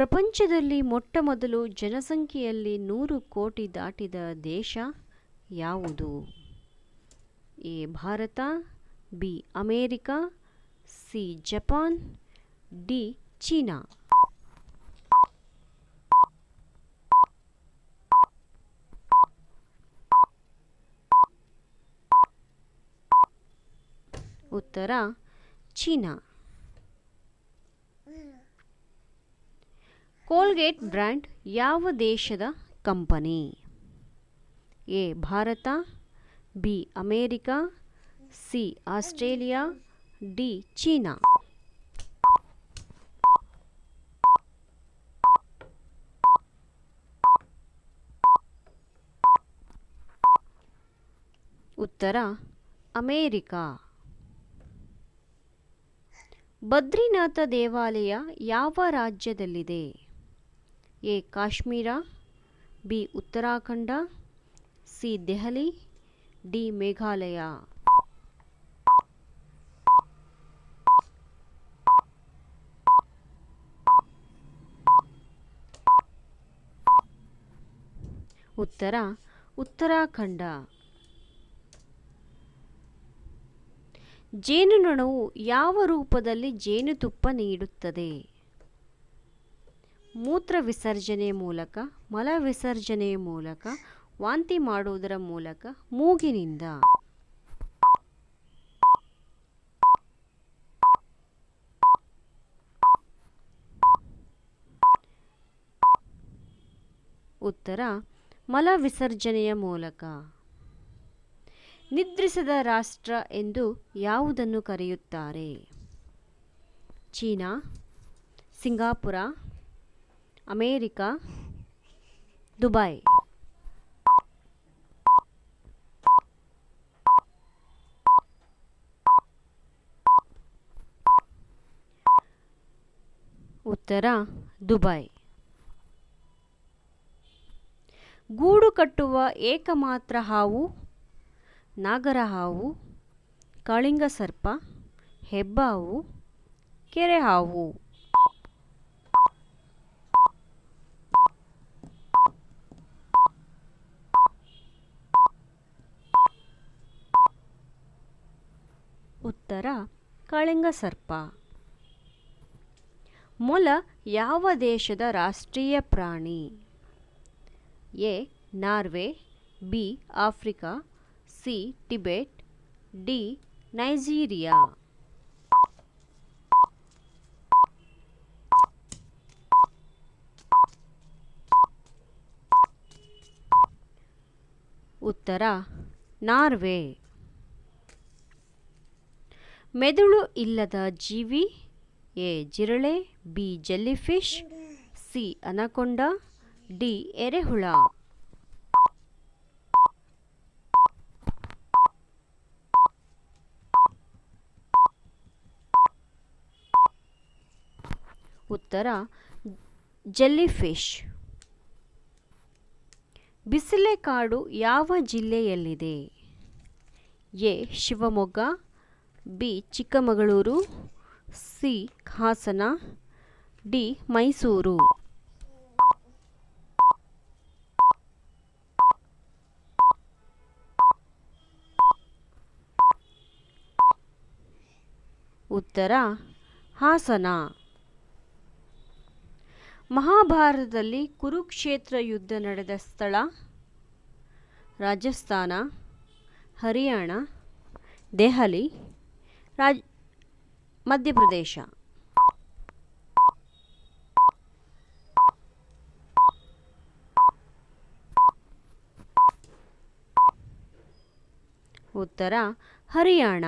ಪ್ರಪಂಚದಲ್ಲಿ ಮೊಟ್ಟಮೊದಲು ಜನಸಂಖ್ಯೆಯಲ್ಲಿ 100 ಕೋಟಿ ದಾಟಿದ ದೇಶ ಯಾವುದು? A Bharat, B America, C Japan, D China. ಉತ್ತರ ಚೀನಾ. ಕೋಲ್ಗೇಟ್ ಬ್ರ್ಯಾಂಡ್ ಯಾವ ದೇಶದ company? A Bharat, B America, C Australia, D China. ಉತ್ತರ ಅಮೇರಿಕ. ಬದ್ರಿನಾಥ ದೇವಾಲಯ ಯಾವ ರಾಜ್ಯದಲ್ಲಿದೆ? A Kashmir, B Uttarakhand, C Delhi, D Meghalaya. ಉತ್ತರ ಉತ್ತರಾಖಂಡ. ಜೇನುನೊಣವು ಯಾವ ರೂಪದಲ್ಲಿ ಜೇನುತುಪ್ಪ ನೀಡುತ್ತದೆ? ಮೂತ್ರ ವಿಸರ್ಜನೆ ಮೂಲಕ, ಮಲ ವಿಸರ್ಜನೆಯ ಮೂಲಕ, ವಾಂತಿ ಮಾಡುವುದರ ಮೂಲಕ, ಮೂಗಿನಿಂದ. ಉತ್ತರ ಮಲ ವಿಸರ್ಜನೆಯ ಮೂಲಕ. ನಿದ್ರಿಸದ ರಾಷ್ಟ್ರ ಎಂದು ಯಾವುದನ್ನು ಕರೆಯುತ್ತಾರೆ? China, Singapore, America, Dubai. ಉತ್ತರ ದುಬೈ. ಗೂಡು ಕಟ್ಟುವ ಏಕಮಾತ್ರ ಹಾವು? ನಾಗರಹಾವು, ಕಾಳಿಂಗ ಸರ್ಪ, ಹೆಬ್ಬಾವು, ಕೆರೆಹಾವು. ಉತ್ತರ ಕಾಳಿಂಗ ಸರ್ಪ. ಮೊಲ ಯಾವ ದೇಶದ ರಾಷ್ಟ್ರೀಯ ಪ್ರಾಣಿ? A Norway, B Africa, C Tibet, D Nigeria. ಉತ್ತರ ನಾರ್ವೆ. ಮೆದುಳು ಇಲ್ಲದ ಜೀವಿ? ಎ ಜಿರಳೆ, B jellyfish, C anaconda, D ಎರೆಹುಳ. ಉತ್ತರ ಜೆಲ್ಲಿಫಿಶ್. ಬಿಸಿಲೆಕಾಡು ಯಾವ ಜಿಲ್ಲೆಯಲ್ಲಿದೆ? A Shivamogga, B Chikkamagaluru, C Hassan, D Mysuru. ಉತ್ತರ ಹಾಸನ. ಮಹಾಭಾರತದಲ್ಲಿ ಕುರುಕ್ಷೇತ್ರ ಯುದ್ಧ ನಡೆದ ಸ್ಥಳ? ರಾಜಸ್ಥಾನ, ಹರಿಯಾಣ, ದೆಹಲಿ, ಮಧ್ಯಪ್ರದೇಶ. ಉತ್ತರ ಹರಿಯಾಣ.